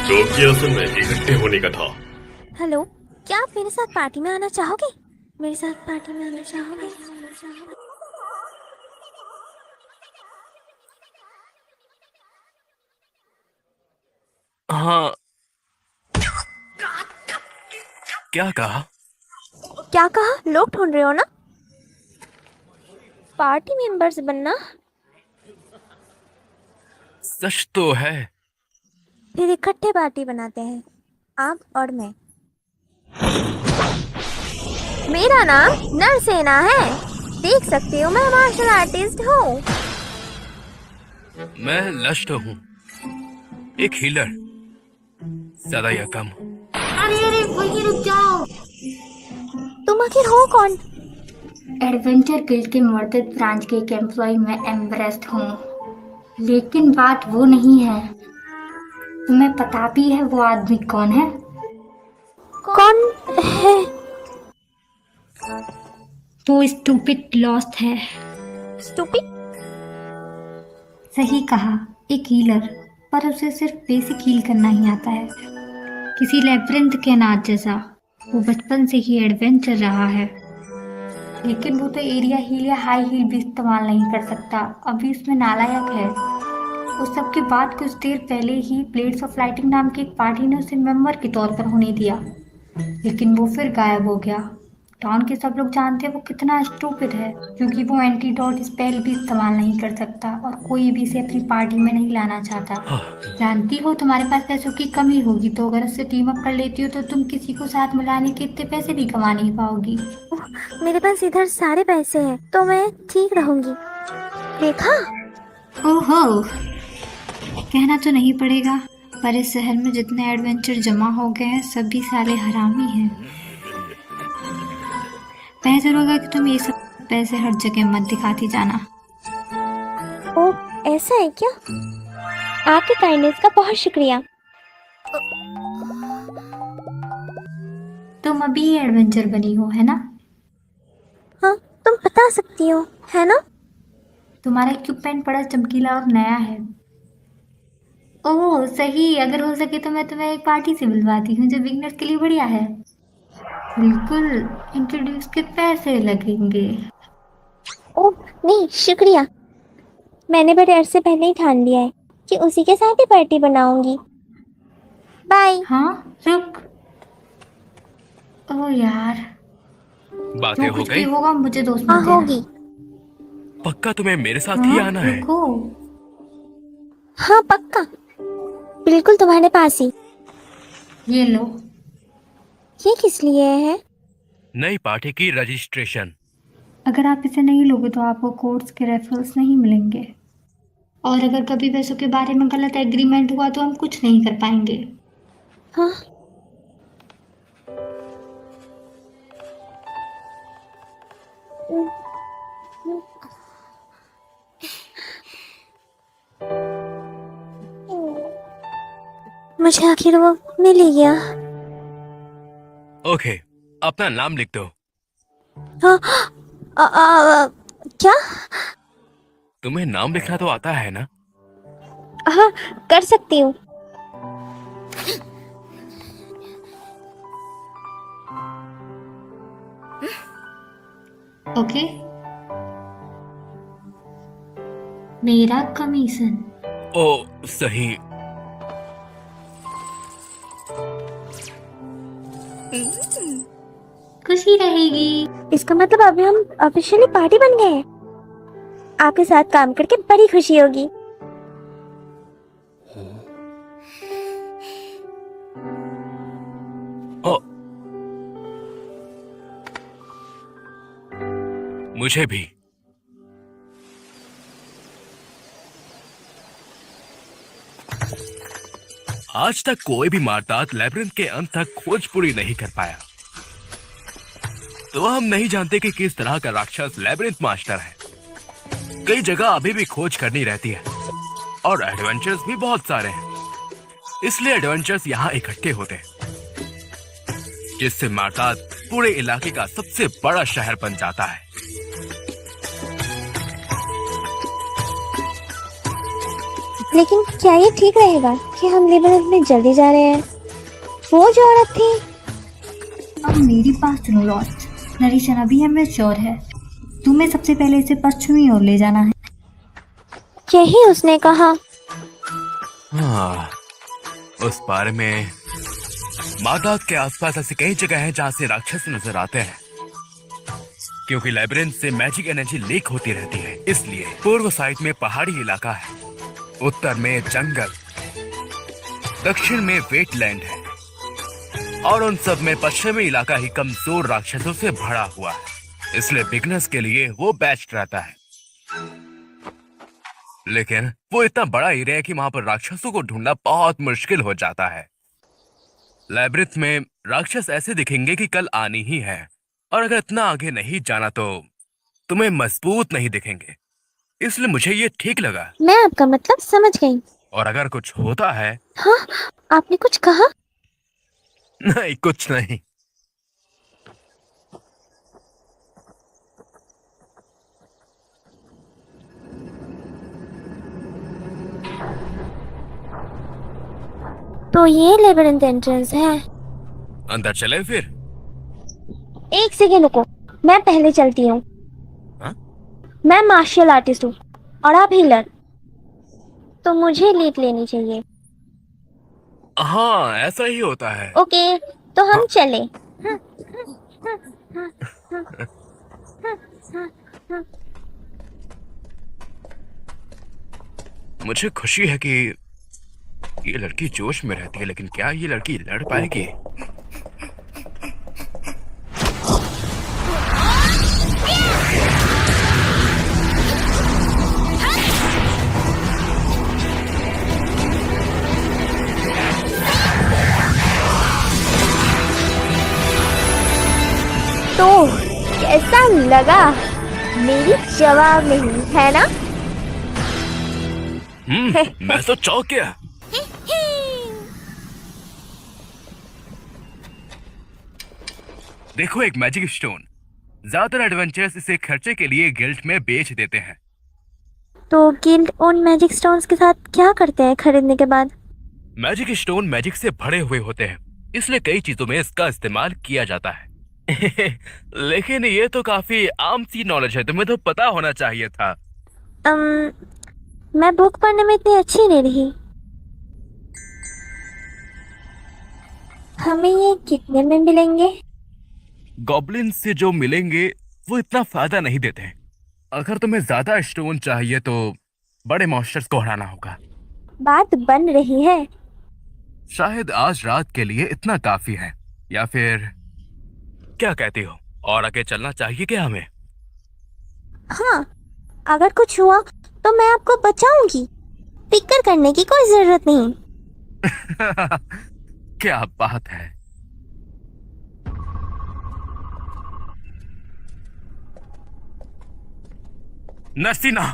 जो कि असल में इकट्ठे होने का था। हेलो, क्या आप मेरे साथ पार्टी में आना चाहोगे? मेरे साथ पार्टी में आना चाहोगे? हाँ। क्या कहा? क्या कहा? लोग ढूंढ रहे हो ना? पार्टी मेंबर्स बनना? सच तो है। फिर इकट्ठे पार्टी बनाते हैं, आप और मैं। मेरा नाम नरसेना है। देख सकते हो मैं मार्शल आर्टिस्ट हूँ। मैं लश्ट हूँ, एक हीलर, ज्यादा या कम। अरे अरे वहीं रुक जाओ। तुम आखिर हो कौन? एडवेंचर गिल्ड के मर्दद ब्रांच के एक एम्प्लॉय में एम्ब्रेस्ट हूँ, लेकिन बात वो नहीं है। तुम्हें पता भी है वो आदमी कौन है? कौन है? वो स्टूपिड लॉस्ट है। स्टूपिड? सही कहा, एक हीलर, पर उसे सिर्फ बेसिक हील करना ही आता है, किसी लेब्रिंथ के अनाज जैसा। वो बचपन से ही एडवेंचर रहा है, लेकिन वो तो एरिया हील या हाई हील भी इस्तेमाल नहीं कर सकता। अभी उसमें नालायक है। उस सब के बाद कुछ देर पहले ही ब्लेड्स ऑफ लाइटिंग नाम की एक पार्टी ने उसे मेंबर के तौर पर होने दिया, लेकिन वो फिर गायब हो गया। टाउन के सब लोग जानते हैं वो कितना स्टूपिड है, क्योंकि वो एंटीडोट स्पेल भी इस्तेमाल नहीं कर सकता और कोई भी इसे अपनी पार्टी में नहीं लाना चाहता। जानती हो तुम्हारे पास पैसों की कमी होगी, तो अगर उससे टीम अप कर लेती हो तो तुम किसी को साथ मिलाने के इतने पैसे भी कमा नहीं पाओगी। मेरे पास इधर सारे पैसे हैं, तो मैं ठीक रहूंगी। देखा? ओहो, कहना तो नहीं पड़ेगा, पर इस शहर में जितने एडवेंचर जमा हो गए हैं सभी साले हरामी हैं। बेहतर होगा कि तुम ये सब पैसे हर जगह मत दिखाती जाना। ओ, ऐसा है क्या? आपके काइंडनेस का बहुत शुक्रिया। तुम अभी एडवेंचर बनी हो, है ना? हाँ, तुम बता सकती हो, है ना? तुम्हारा इक्विपमेंट बड़ा चमकीला और नया है। ओह सही, अगर हो सके तो मैं तुम्हें एक पार्टी से मिलवाती हूँ जो बिगनर्स के लिए बढ़िया है। बिल्कुल, इंट्रोड्यूस के पैसे लगेंगे। ओ नहीं, शुक्रिया। मैंने बड़े अरसे पहले ही ठान लिया है कि उसी के साथ ही पार्टी बनाऊंगी। बाय। हाँ रुक, ओह यार, बातें जो हो कुछ भी गई? होगा मुझे दोस्त हाँ, मत देना। होगी। पक्का तुम्हें मेरे साथ ही हाँ आना है? रुको। हाँ पक्का, बिल्कुल तुम्हारे पास ही। ये लो। ये किस लिए है? नई पार्टी की रजिस्ट्रेशन। अगर आप इसे नहीं लोगे तो आपको कोर्ट्स के रेफरल्स नहीं मिलेंगे, और अगर कभी पैसों के बारे में गलत एग्रीमेंट हुआ तो हम कुछ नहीं कर पाएंगे। हाँ। मुझे आखिर वो मिल ही गया। ओके, अपना नाम लिख दो। हाँ। क्या? तुम्हें नाम लिखना तो आता है ना? हाँ, कर सकती हूँ। ओके, मेरा कमीशन। ओ सही। खुशी रहेगी। इसका मतलब अभी हम ऑफिशियली पार्टी बन गए हैं। आपके साथ काम करके बड़ी खुशी होगी। ओ, मुझे भी। आज तक कोई भी मारदात लैब्रिंथ के अंत तक खोज पूरी नहीं कर पाया, तो हम नहीं जानते कि किस तरह का राक्षस लैब्रिंथ मास्टर है। कई जगह अभी भी खोज करनी रहती है और एडवेंचर्स भी बहुत सारे हैं, इसलिए एडवेंचर्स यहाँ इकट्ठे होते हैं, जिससे मारदात पूरे इलाके का सबसे बड़ा शहर बन जाता है। लेकिन क्या ये ठीक रहेगा कि हम लेबोरेटरी में जल्दी जा रहे हैं? वो जो औरत थी। अब मेरी बात सुनो लॉस्ट। नरेशन अभी हमें श्योर है तुम्हें सबसे पहले इसे पश्चिमी ओर ले जाना है। यही उसने कहा। हाँ, उस बारे में माता के आसपास ऐसी कई जगह हैं जहाँ से राक्षस नजर आते हैं, क्योंकि लेबिरिंथ से मैजिक एनर्जी लीक होती रहती है। इसलिए पूर्व साइड में पहाड़ी इलाका है, उत्तर में जंगल, दक्षिण में वेटलैंड है, और उन सब में पश्चिमी इलाका ही कमजोर राक्षसों से भरा हुआ है। इसलिए बिगनर्स के लिए वो बेस्ट रहता है। लेकिन वो इतना बड़ा एरिया है कि वहां पर राक्षसों को ढूंढना बहुत मुश्किल हो जाता है। लेबिरिंथ में राक्षस ऐसे दिखेंगे कि कल आनी ही है, और अगर इतना आगे नहीं जाना तो तुम्हें मजबूत नहीं दिखेंगे। इसलिए मुझे ये ठीक लगा। मैं आपका मतलब समझ गई। और अगर कुछ होता है। हाँ, आपने कुछ कहा? नहीं, कुछ नहीं। तो ये लेबिरिंथ एंट्रेंस है। अंदर चले फिर। एक सेकेंड रुको, मैं पहले चलती हूँ। हाँ? मैं मार्शल आर्टिस्ट हूँ और आप हीलर, तो मुझे लीड लेनी चाहिए। हाँ, ऐसा ही होता है। ओके, तो हम चले। मुझे खुशी है कि ये लड़की जोश में रहती है, लेकिन क्या ये लड़की लड़ पाएगी? तो कैसा लगा? मेरी जवाब नहीं है ना? मैं तो चौंक गया। देखो, एक मैजिक स्टोन। ज्यादातर एडवेंचर्स इसे खर्चे के लिए गिल्ड में बेच देते हैं। तो गिल्ड उन मैजिक स्टोन्स के साथ क्या करते हैं खरीदने के बाद? मैजिक स्टोन मैजिक से भरे हुए होते हैं, इसलिए कई चीजों में इसका इस्तेमाल किया जाता है। लेकिन ये तो काफी आम सी नॉलेज है, तुम्हें तो पता होना चाहिए था। मैं बुक पढ़ने में इतनी अच्छी नहीं रही। हमें ये कितने में मिलेंगे? गॉब्लिन से जो मिलेंगे वो इतना फायदा नहीं देते हैं। अगर तुम्हें ज्यादा स्टोन चाहिए तो बड़े मॉन्स्टर्स को हराना होगा। बात बन रही है। शायद आज रात के लिए इतना काफी है, या फिर क्या कहती हो, और आगे चलना चाहिए क्या हमें? हाँ, अगर कुछ हुआ तो मैं आपको बचाऊंगी। फिक्र करने की कोई जरूरत नहीं। क्या बात है। नसीना,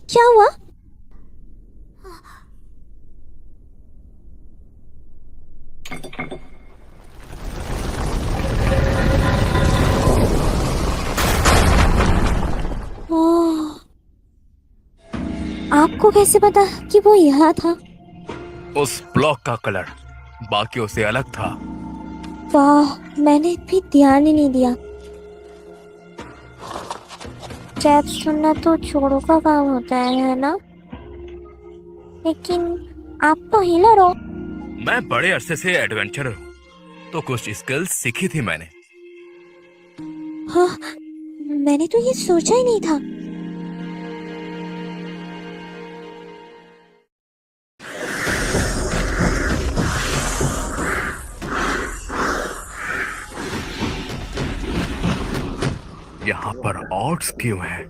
क्या हुआ? ओह, आपको कैसे पता कि वो यहाँ था? उस ब्लॉक का कलर बाकियों से अलग था। वाह, मैंने भी ध्यान ही नहीं दिया। ट्रैप सुनना तो चोरों का काम होता है ना? लेकिन आप तो हीलर हो। मैं बड़े अरसे से एडवेंचरर हूँ, तो कुछ स्किल्स सीखी थी मैंने। हाँ, मैंने तो ये सोचा ही नहीं था। यहाँ पर ऑड्स क्यों हैं?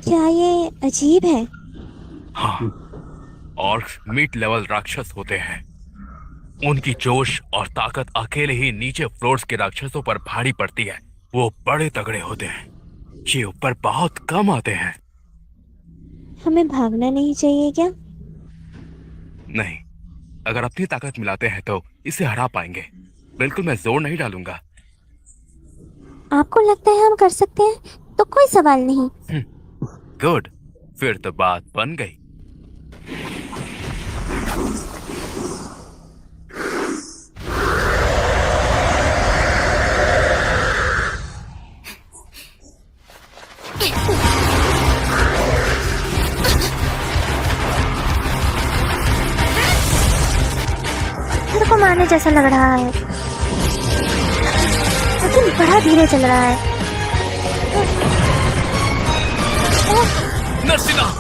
क्या ये अजीब है? हाँ, ऑर्क्स मिड लेवल राक्षस होते हैं। उनकी जोश और ताकत अकेले ही नीचे फ्लोर्स के राक्षसों पर भारी पड़ती है। वो बड़े तगड़े होते हैं, ये ऊपर बहुत कम आते हैं। हमें भागना नहीं चाहिए क्या? नहीं, अगर अपनी ताकत मिलाते हैं तो इसे हरा पाएंगे। बिल्कुल, मैं जोर नहीं डालूंगा। आपको लगता है हम कर सकते हैं तो कोई सवाल नहीं। गुड, फिर तो बात बन गई। पत्थर को मारने जैसा लग रहा है, लेकिन बड़ा धीरे चल रहा है। नरसिना,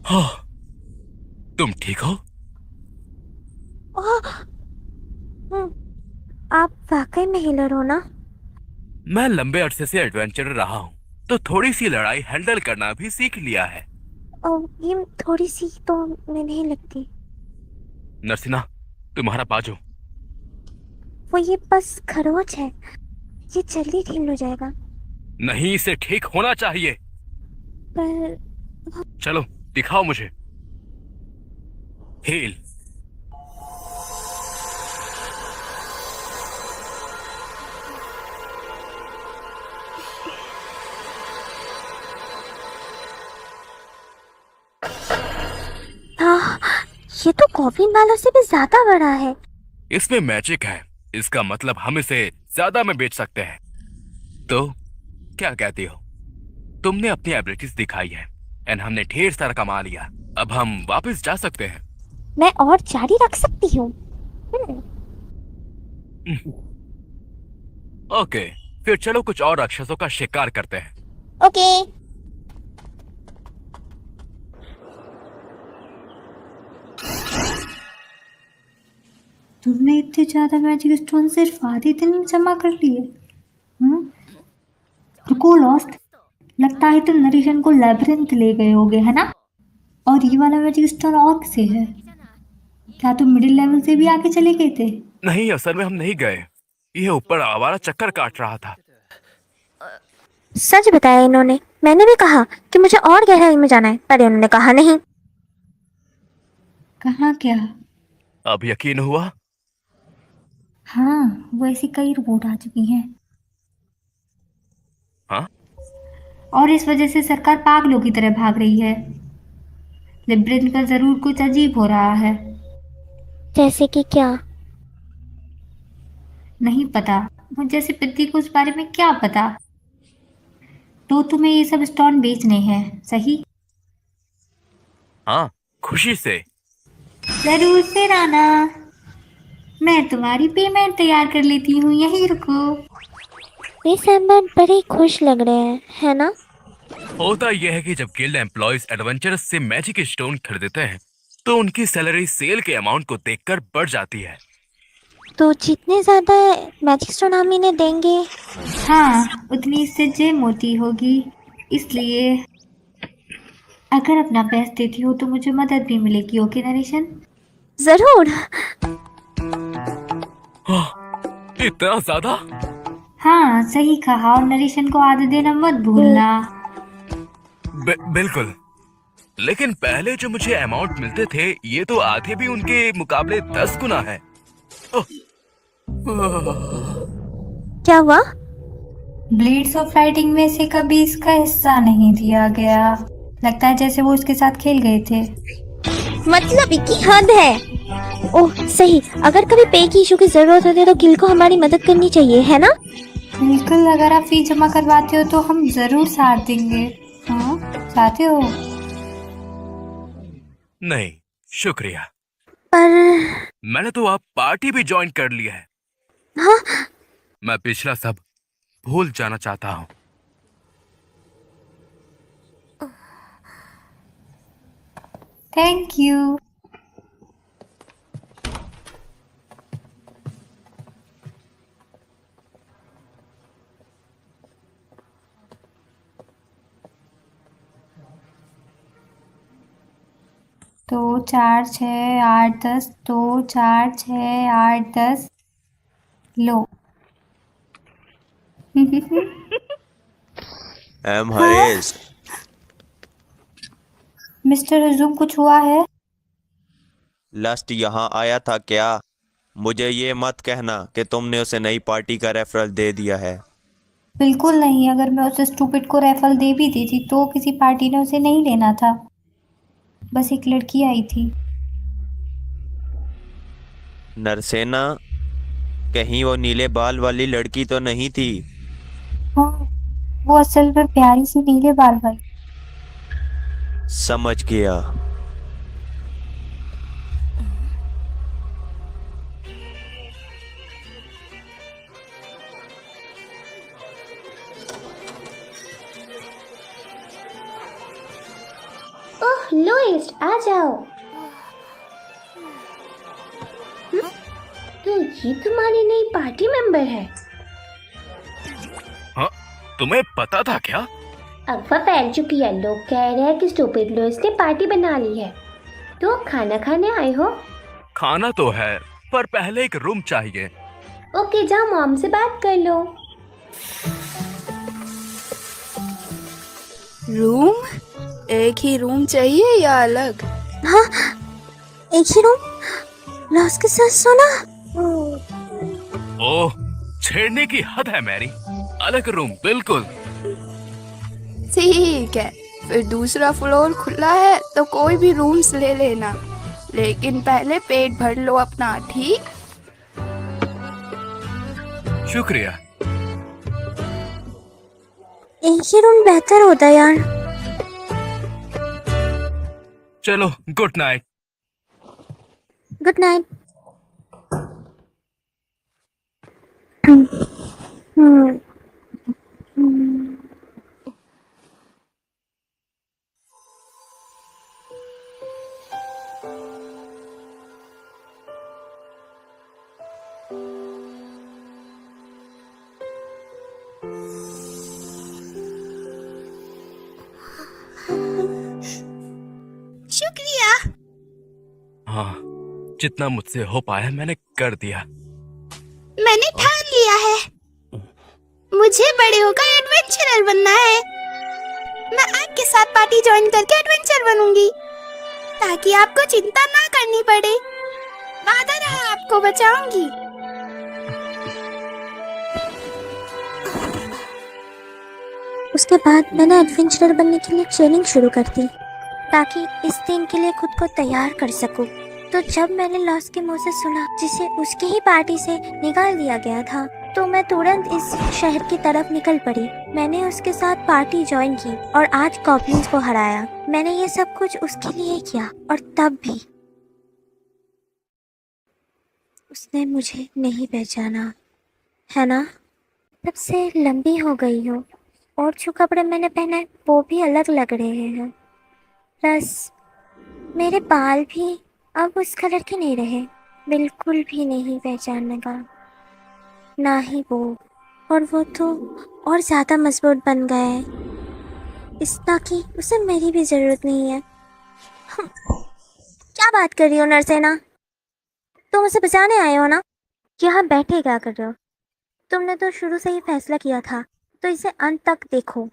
हाँ, तुम ठीक हो? आप वाकई में हीलर हो ना? मैं लंबे अरसे से एडवेंचरर रहा हूँ, तो थोड़ी सी लड़ाई हैंडल करना भी सीख लिया है। ये थोड़ी सी तो मैं नहीं लगती। नरसिना, तुम्हारा बाजू। वो ये बस खरोच है, ये जल्दी ठीक हो जाएगा। नहीं, इसे ठीक होना चाहिए। पर चलो दिखाओ मुझे। हील। हाँ, ये तो कॉफिन वालों से भी ज्यादा बड़ा है। इसमें मैजिक है, इसका मतलब हम इसे ज्यादा में बेच सकते हैं। तो क्या कहती हो? तुमने अपनी एबिलिटीज दिखाई है एंड हमने ढेर सारा कमा लिया। अब हम वापस जा सकते हैं। मैं और जारी रख सकती हूँ। ओके, फिर चलो कुछ और राक्षसों का शिकार करते हैं। ओके। तुमने इतने ज्यादा मैजिक स्टोन सिर्फ आधे दिन में जमा कर लिए? रुको लॉस्ट, लगता है तुम नरेशन को लैबिरिंथ ले गए होगे, है ना? और ये वाला मैजिक स्टोन और किसे है? क्या तुम मिडिल लेवल से भी आगे चले गए थे? नहीं, असल में हम नहीं गए। ये ऊपर आवारा चक्कर काट रहा था। सच बताया इन्होंने। मैंने भी कहा कि मुझे और गहराई में जाना है, पर इन्होंने कहा नहीं। कहाँ क्या? अब यकीन हुआ? हाँ, वो ऐसी कई रिपोर्ट आ चुकी हैं। हाँ? और इस वजह से सरकार पागलों की तरह भाग रही है। लेब्रिंथ का जरूर कुछ अजीब हो रहा है। जैसे कि क्या? नहीं पता, मुझे जैसे पिद्दी को उस बारे में क्या पता। तो तुम्हें ये सब स्टोन बेचने हैं, सही? हाँ, खुशी से। जरूर से राना, मैं तुम्हारी पेमेंट तैयार कर लेती हूँ, यहीं रुको। वे सैमन बड़े खुश लग रहे हैं, है ना? होता यह है कि जब गिल्ड एम्प्लॉयज एडवेंचरस से मैजिक स्टोन खरीदते हैं तो उनकी सैलरी सेल के अमाउंट को देखकर बढ़ जाती है। तो जितने ज्यादा मैजिक स्टोन हम इन्हें देंगे, हाँ, उतनी इससे जेब मोती होगी। इसलिए अगर अपना बेस्ट देती हो तो मुझे मदद भी मिलेगी। Okay narration? जरूर। इतना ज्यादा? हाँ, सही कहा। और नरेशन को आदत देना मत भूलना। बिल्कुल। लेकिन पहले जो मुझे अमाउंट मिलते थे ये तो आधे भी उनके मुकाबले 10 गुना है। क्या हुआ? ब्लेड्स ऑफ राइटिंग में से कभी इसका हिस्सा नहीं दिया गया। लगता है जैसे वो उसके साथ खेल गए थे। मतलब की हद है। ओह सही, अगर कभी पे की इशू की जरूरत होती है तो गिल को हमारी मदद करनी चाहिए, है ना? बिल्कुल, अगर आप फी जमा करवाते हो तो हम जरूर साथ देंगे। हाँ, चाहते हो? नहीं, शुक्रिया। पर मैंने तो आप पार्टी भी ज्वाइन कर लिया है। हाँ? मैं पिछला सब भूल जाना चाहता हूँ। Thank you. तो 4 6 8 10, 2 4 6 8 10। लो, एम हाँ हरीश, मिस्टर हजूम, कुछ हुआ है? लस्ट यहाँ आया था क्या? मुझे ये मत कहना कि तुमने उसे नई पार्टी का रेफरल दे दिया है। बिल्कुल नहीं। अगर मैं उस स्टूपिड को रेफरल दे भी दी थी तो किसी पार्टी ने उसे नहीं लेना था। बस एक लड़की आई थी। नरसेना, कहीं वो नीले बाल वाली लड़की तो नहीं थी? हाँ, वो असल में प्यारी सी नीले बाल वाली। समझ गया। ओह लोइस, आ जाओ। तो ये तुम्हारी नई पार्टी मेंबर है? हाँ, तुम्हें पता था क्या? अफवाह फैल चुकी है। लोग कह रहे हैं कि स्टूपिड लोइस ने पार्टी बना ली है। तो खाना खाने आए हो? खाना तो है, पर पहले एक रूम चाहिए। ओके, जाओ मॉम से बात कर लो। रूम? एक ही रूम चाहिए या अलग? हाँ, एक ही रूम। लॉस के साथ सोना। ओह, छेड़ने की हद है मैरी। अलग रूम बिल्कुल। ठीक है, फिर दूसरा फ्लोर खुला है तो कोई भी रूम्स ले लेना, लेकिन पहले पेट भर लो अपना, ठीक? शुक्रिया। एक ही रूम बेहतर होता यार। चलो, गुड नाइट। Good night. शुक्रिया। हाँ, जितना मुझसे हो पाया मैंने कर दिया। मैंने ठान लिया है, मुझे बड़े होकर एडवेंचरर बनना है। मैं आपके साथ पार्टी ज्वाइन करके एडवेंचर बनूंगी, ताकि आपको चिंता ना करनी पड़े। वादा रहा, आपको बचाऊंगी। उसके बाद मैंने एडवेंचरर बनने के लिए ट्रेनिंग शुरू कर दी, ताकि इस दिन के लिए खुद को तैयार कर सकूं। तो जब मैंने लॉस के मुंह से सुना जिसे उसकी ही पार्टी से निकाल दिया गया था, तो मैं तुरंत इस शहर की तरफ निकल पड़ी। मैंने उसके साथ पार्टी ज्वाइन की और आज गॉब्लिन्स को हराया। मैंने ये सब कुछ उसके लिए किया, और तब भी उसने मुझे नहीं पहचाना, है ना? तब से लंबी हो गई हूँ, और जो कपड़े मैंने पहने हैं वो भी अलग लग रहे हैं। प्लस मेरे बाल भी अब उस कलर के नहीं रहे, बिल्कुल भी नहीं पहचानने का, ना ही वो। और वो तो और ज़्यादा मजबूत बन गए हैं, इतना कि उसे मेरी भी ज़रूरत नहीं है। क्या बात कर रही हो नरसेना? तुम उसे बचाने आए हो ना? यहाँ बैठे क्या कर रहे हो? तुमने तो शुरू से ही फैसला किया था, तो इसे अंत तक देखो।